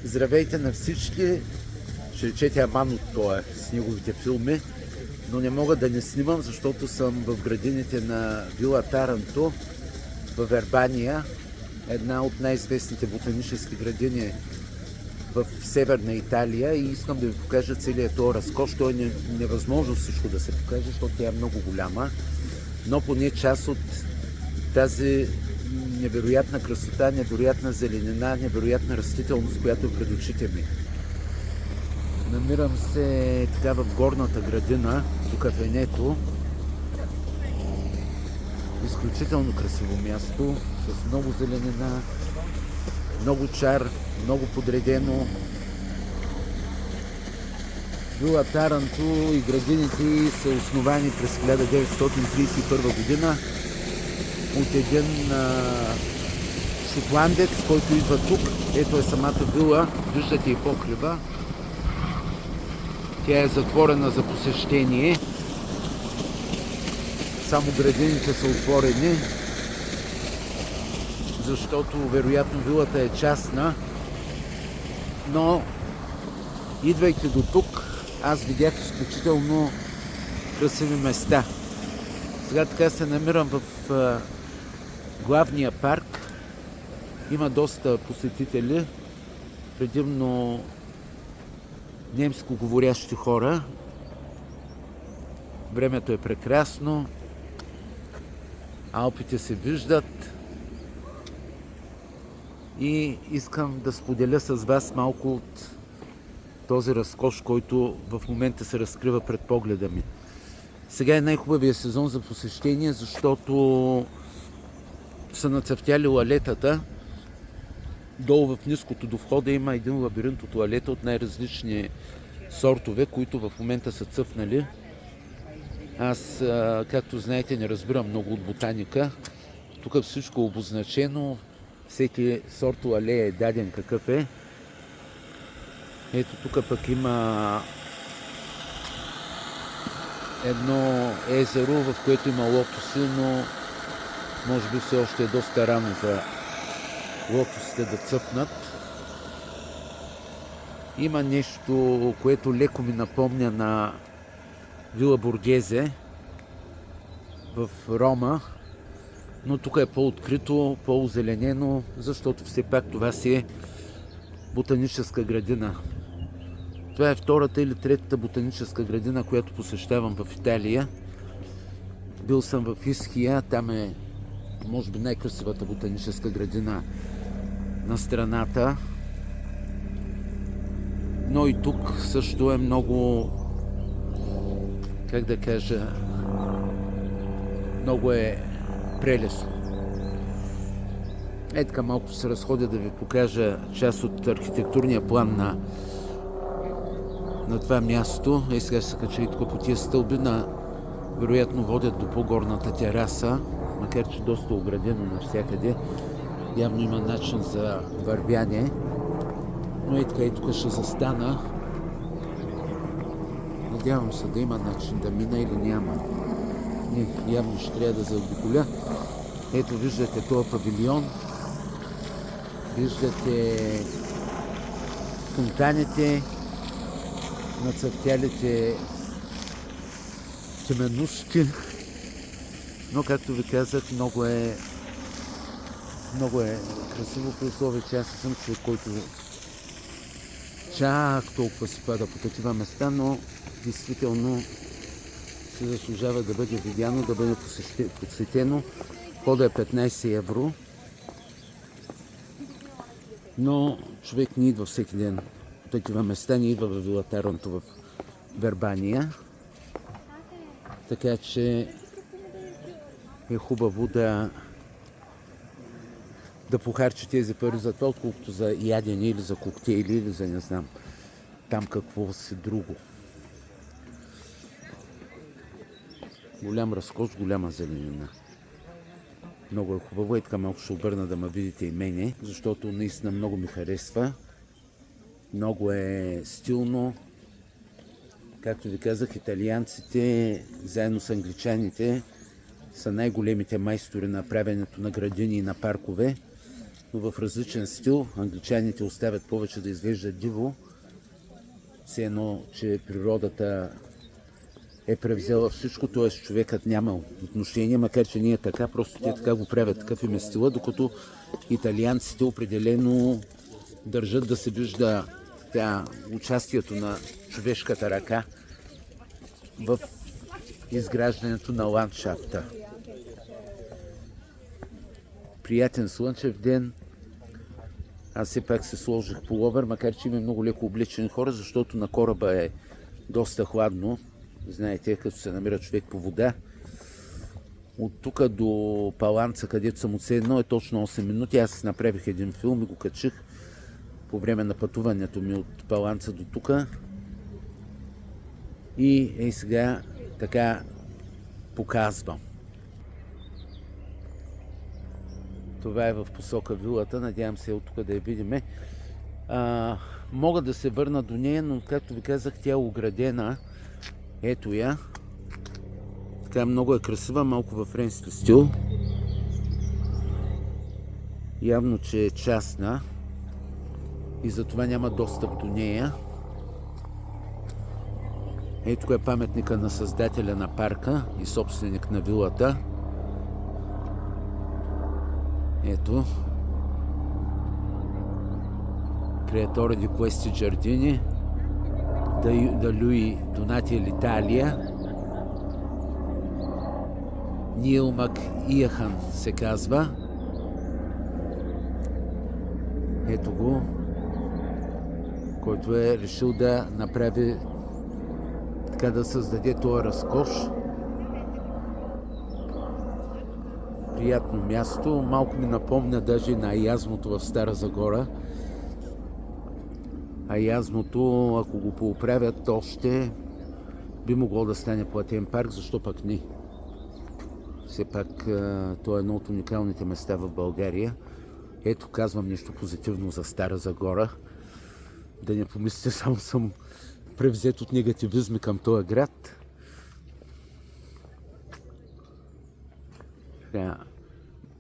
Здравейте на всички! Ще речете Аман от това с неговите филми, но не мога да не снимам, защото съм в градините на Вила Таранто в Вербания, една от най-известните ботанически градини в Северна Италия, и искам да ви покажа целият този разкош. То е невъзможно всичко да се покаже, защото тя е много голяма, но поне част от тази невероятна красота, невероятна зеленина, невероятна растителност, която е пред очите ми. Намирам се така в горната градина, до кафенето. Изключително красиво място, с много зеленина, много чар, много подредено. Вила Таранто и градините са основани през 1931 година от един шотландец, който идва тук. Ето е самата вила, виждате и покрива. Тя е затворена за посещение. Само градините са отворени, защото вероятно вилата е частна. Но идвайки до тук, аз видях изключително красиви места. Сега така се намирам в главния парк. Има доста посетители, предимно немско говорящи хора. Времето е прекрасно. Алпите се виждат. И искам да споделя с вас малко от този разкош, който в момента се разкрива пред погледа ми. Сега е най-хубавият сезон за посещение, защото са нацъфтяли лалетата. Долу в ниското до входа има един лабиринт от лалета от най-различни сортове, които в момента са цъфнали. Аз, както знаете, не разбирам много от ботаника. Тук всичко е обозначено, всеки сорт лалея е даден какъв е. Ето тук пък има едно езеро, в което има лотоси, но може би все още е доста рано за лотосите да цъфнат. Има нещо, което леко ми напомня на Вила Боргезе в Рома, но тук е по-открито, по-озеленено, защото все пак това си е ботаническа градина. Това е втората или третата ботаническа градина, която посещавам в Италия. Бил съм в Иския, там е може би най-красивата ботаническа градина на страната. Но и тук също е много, как да кажа, много е прелесно. Е така малко се разходя да ви покажа част от архитектурния план на това място. И сега ще се кача и тук по тия стълби, вероятно водят до по-горната тераса, макар че доста оградено навсякъде. Явно има начин за вървяне. Но и така и тук ще застана. Надявам се да има начин да мина или няма. Не, явно ще трябва да заобиколя. Ето виждате този павилион. Виждате фонтаните, нацъфтялите теменушки. Но, както ви казах, много е красиво при условие, че аз съм човек, който чак толкова си пада по такива места, но действително се заслужава да бъде видяно, да бъде посетено. Входа е 15 евро, но човек не идва всеки ден по такива места, не идва в Вила Таранто в Вербания, така че е хубаво да похарчи тези пари за това, отколкото за ядене или за коктейли или за не знам там какво си друго. Голям разкош, голяма зеленина. Много е хубаво. И така малко ще обърна да ме видите и мене, защото наистина много ми харесва. Много е стилно. Както ви казах, италианците, заедно с англичаните, са най-големите майстори на правенето на градини и на паркове. но в различен стил. Англичаните оставят повече да изглежда диво, все едно, че природата е превзела всичко, т.е. човекът нямал отношение, макар че ние така, просто те така го правят, такъв им е стила, докато италианците определено държат да се вижда участието на човешката ръка в изграждането на ландшафта. Приятен слънчев ден. Аз все пак се сложих пуловер, макар че има много леко облечени хора, защото на кораба е доста хладно. Знаете, като се намира човек по вода. От тук до Паланца, където съм отседнал, е точно 8 минути. Аз направих един филм и го качих по време на пътуването ми от Паланца до тук. И сега така показвам. Това е в посока вилата. Надявам се от тук да я видим. Мога да се върна до нея, но както ви казах, тя е оградена. Ето я. Така много е красива, малко във френски стил. Явно, че е частна и затова няма достъп до нея. Ето е паметника на създателя на парка и собственик на вилата. Ето. Creatore di questi giardini da lui donati all'Italia. Нил Макияхан се казва. Ето го, който е решил да направи така, да създаде този разкош. Приятно място. Малко ми напомня даже на Аязмото в Стара Загора. Аязмото, ако го поуправят още, би могло да стане платен парк, защо пък не? Все пак то е едно от уникалните места в България. Ето, казвам нещо позитивно за Стара Загора. Да не помислите, само съм превзет от негативизми към този град.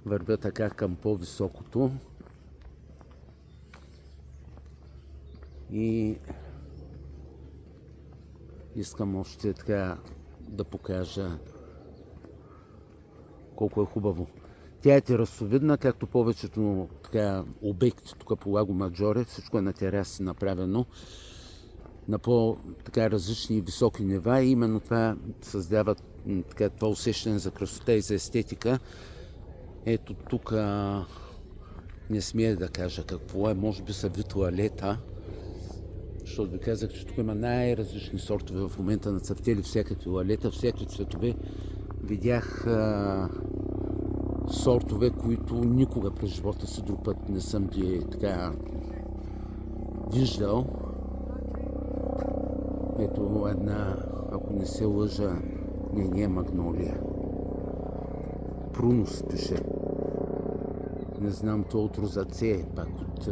Вървя така към по-високото. И искам още така да покажа колко е хубаво. Тя е терасовидна, както повечето така обекти тук по Лаго Маджоре. Всичко е на тераси направено на по-така различни и високи нива и именно това създава така, това усещане за красота и за естетика. Ето тук не смея да кажа какво е, може би са вид туалета, защото ви казах, че тук има най-различни сортове в момента на цъфтели, всякакви туалета, всякакви цветове. Видях сортове, които никога през живота си друг път не съм ги така виждал. Ето една, ако не се лъжа, не е магнолия. Прунус пише. Не знам, то от розаце, пак от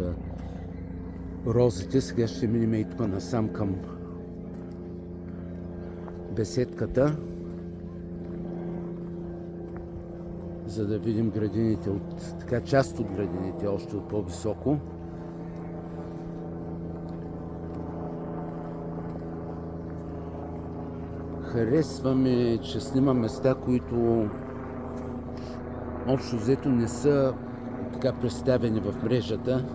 розите. Сега ще минем и тук насам към беседката, за да видим градините от така, част от градините, още от по-високо. Харесваме, че снимам места, които общо взето не са така представени в мрежата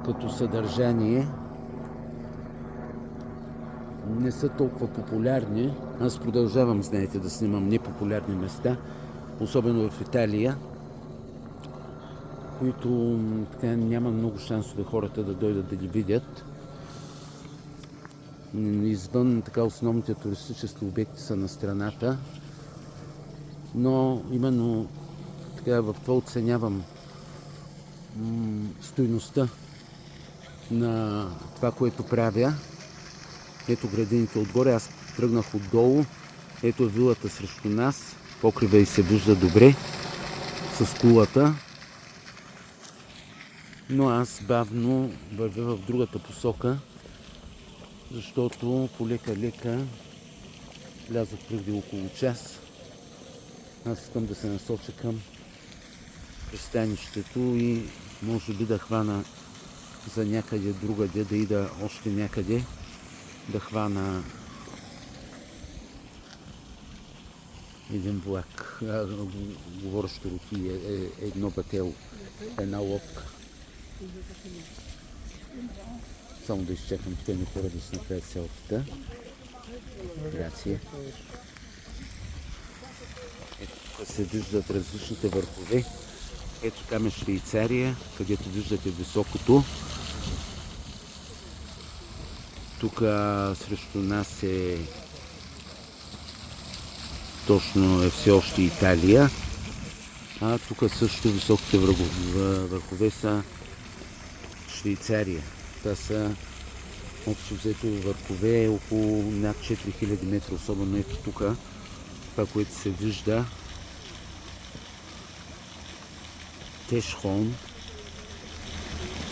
като съдържание. Не са толкова популярни. Аз продължавам, знаете, да снимам непопулярни места, особено в Италия, които така няма много шансове хората да дойдат да ги видят. Извън така основните туристически обекти са на страната, но именно така в това оценявам стойността на това, което правя. Ето градините отгоре, аз тръгнах отдолу, ето е вилата срещу нас, покрива и се вижда добре с кулата, но аз бавно вървя в другата посока, защото полека-лека влязох преди около час. Аз искам да се насоча към пристанището и може би да хвана за някъде другаде, да ида още някъде, да хвана един влак. Говорещо руки едно батело, една лодка. Само да изчакам тези хора да се направят селфита. Грация. Ето тук се виждат различните върхове. Ето там е Швейцария, където виждате високото. Тук срещу нас е точно все още Италия. А тук също високите върхове са Швейцария. Това са общо взето върхове около над 4000 метра, особено ето тук. Това, което се вижда, Тешхон.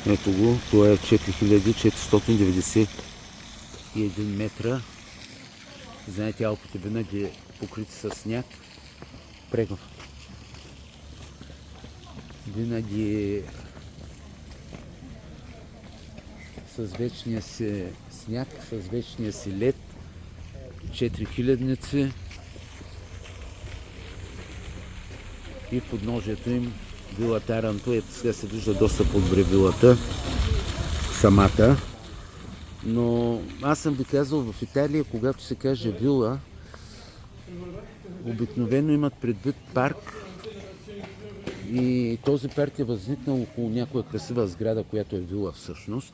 Ето го, това е 4491 метра. Знаете, Алпите винаги покрити с сняг. Винаги с вечния си сняг, с вечния си лед, 4000-ници и в подножието им вила Таранто. Ето сега се вижда доста по-добре вилата самата. Но аз съм ви казал, в Италия, когато се каже вила, обикновено имат предвид парк и този парк е възникнал около някоя красива сграда, която е вила всъщност.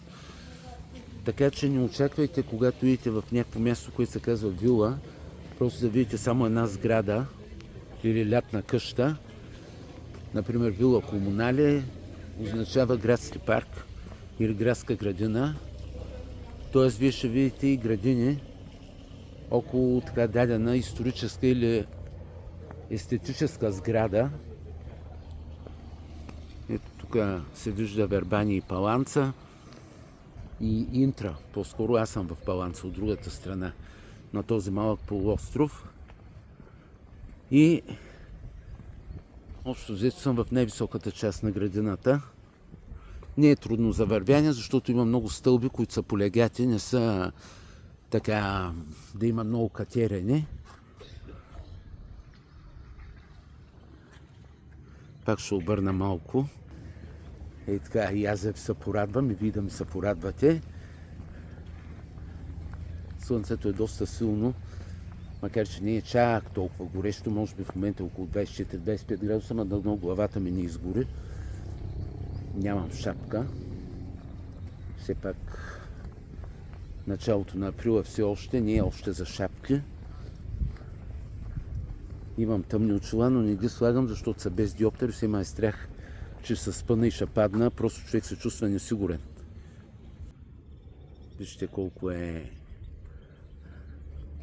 Така че не очаквайте, когато идете в някакво място, което се казва вила, просто да видите само една сграда или лятна къща. Например, вила комунале означава градски парк или градска градина. Тоест, вие ще видите и градини около така дадена историческа или естетическа сграда. Ето тук се вижда Вербани и Паланца и Интра. По-скоро аз съм в Паланца, от другата страна на този малък полуостров. И общо взето съм в най-високата част на градината. Не е трудно за вървяне, защото има много стълби, които са полегати, не са така да има много катерене. Пак ще обърна малко. Ей така, и аз се порадвам, и вие да ми се порадвате. Слънцето е доста силно, макар че не е чак толкова горещо, може би в момента около 24-25 градуса, но дълно главата ми не изгори. Нямам шапка. Все пак началото на април все още не е още за шапки. Имам тъмни очила, но не ги слагам, защото са без диоптер и се има страх, че се спъна и ще падна. Просто човек се чувства несигурен. Вижте колко е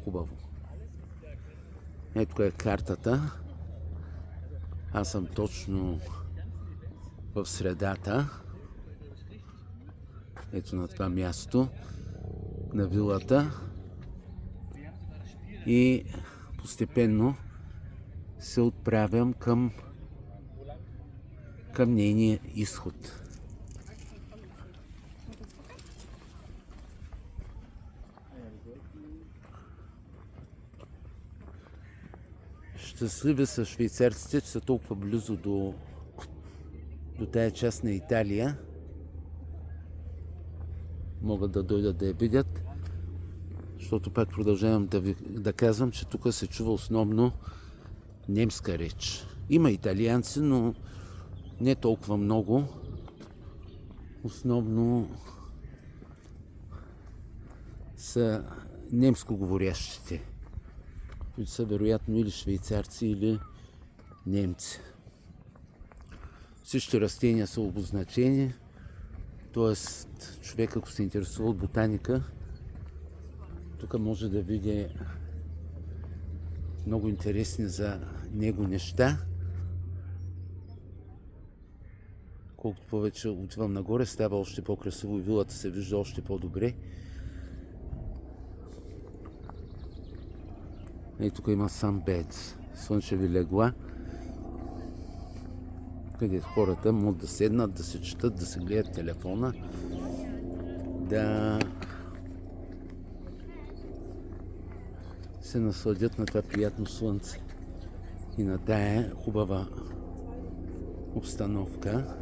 хубаво. Ето е картата. Аз съм точно в средата. Ето на това място на вилата. И постепенно се отправям към нейния изход. Щастливи са швейцарците, че са толкова близо до тая част на Италия. Могат да дойдат да я видят, защото пак продължавам да казвам, че тук се чува основно немска реч. Има италианци, но не толкова много. Основно са немско говорящите, които са вероятно или швейцарци, или немци. Всички растения са обозначени, т.е. човек, ако се интересува от ботаника, тук може да види много интересни за него неща. Колкото повече отивам нагоре, става още по-красиво и вилата се вижда още по-добре. И тук има sunbeds, слънчеви легла. където хората могат да седнат, да се четат, да се гледат телефона, да се насладят на това приятно слънце и на тая хубава обстановка.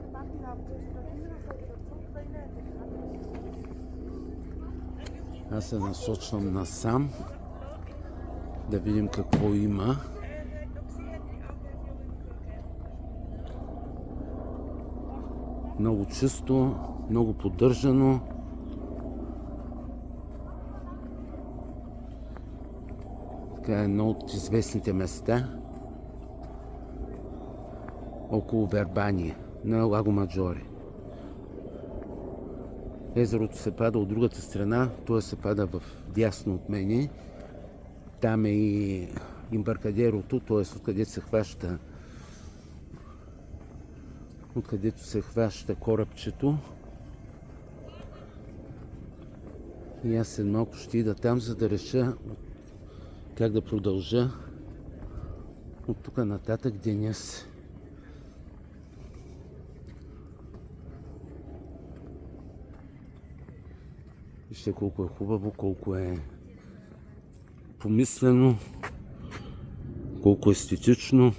Аз се насочвам насам да видим какво има. Много чисто, много поддържано. Така е едно от известните места около Вербания на Лаго Маджоре. Езерото се пада от другата страна, т.е. се пада в дясно от мене. Там е и Имбаркадерото, т.е. откъдето се хваща корабчето. И аз след малко ще ида там, за да реша как да продължа от тук нататък деня си. Вижте колко е хубаво, колко е помислено, колко е естетично.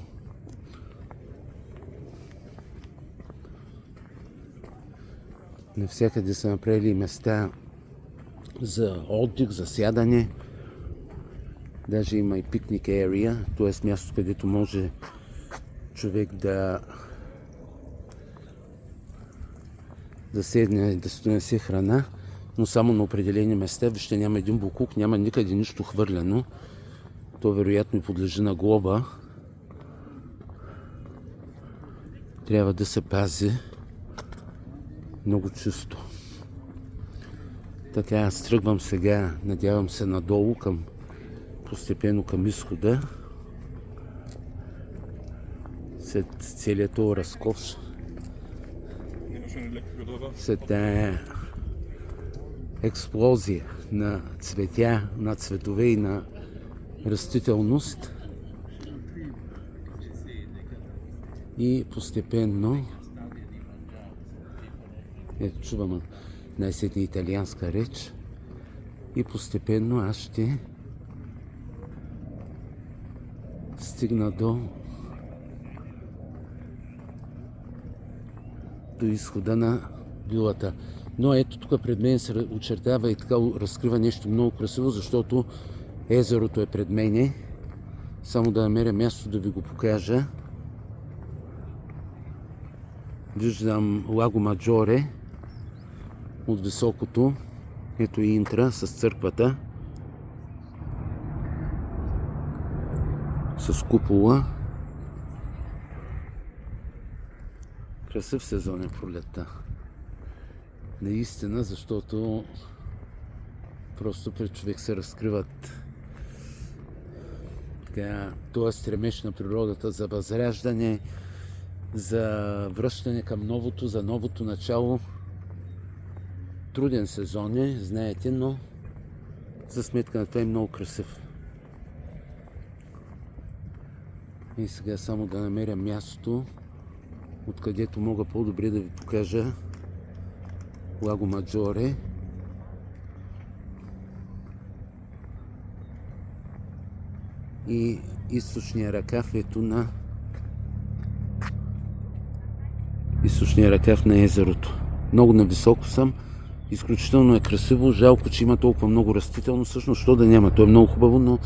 Навсякъде са направили места за отдих, за сядане. Даже има и пикник area, т.е. място, където може човек да седне, да си донесе храна, но само на определени места. Вижте, няма един боклук, няма никъде нищо хвърлено. То вероятно и подлежи на глоба. Трябва да се пази много чисто. Така, аз тръгвам сега, надявам се надолу, постепенно към изхода. След целият този разкош, след тая експлозия на цветя, на цветове и на растителност. И постепенно, ето чувам най-сетне италианска реч, и постепенно аз ще стигна до изхода на вилата. Но ето тук пред мен се очертава и така разкрива нещо много красиво, защото езерото е пред мене. Само да намеря място да ви го покажа. Виждам Лаго Маджоре от високото. Ето и Интра с църквата, с купола. Красив сезон е пролетта. Наистина, защото просто пред човек се разкриват този стремеж на природата за възраждане, за връщане към новото, за новото начало. Труден сезон е, знаете, но за сметка на това е много красив. И сега само да намеря място, откъдето мога по-добре да ви покажа Лаго Маджоре. И източния ръкав, ето на източния ръкав на езерото. Много нависоко съм, изключително е красиво, жалко, че има толкова много растителност, всъщност що да няма, то е много хубаво, но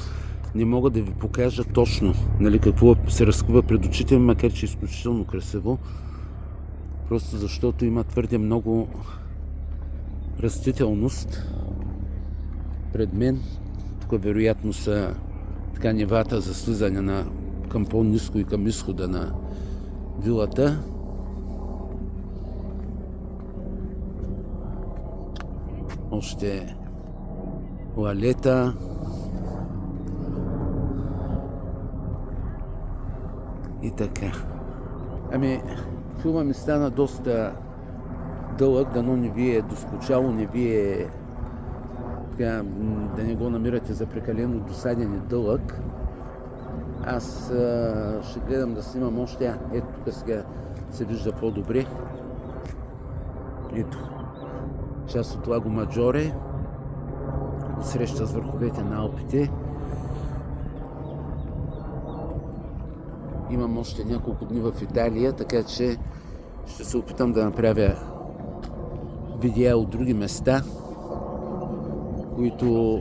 не мога да ви покажа точно, нали, какво се разкрива пред очите, макар че е изключително красиво, просто защото има твърде много растителност пред мен. Тук вероятно са така нивата за слизане към по-ниско и към изхода на вилата. Още лалета. И така. Филма ми стана доста дълъг, дано не ви е доскучало, не ви е така, да не го намирате за прекалено досаден и дълъг. Аз ще гледам да снимам още. Ето тук сега се вижда по-добре. Ето, част от Лаго Маджоре, среща с върховете на Алпите. Имам още няколко дни в Италия, така че ще се опитам да направя видеа от други места, които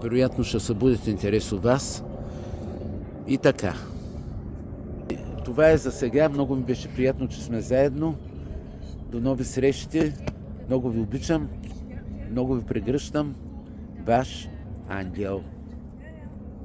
вероятно ще събудят интерес от вас. И така. Това е за сега. Много ми беше приятно, че сме заедно. До нови срещи. Много ви обичам. Много ви прегръщам. Ваш Ангел.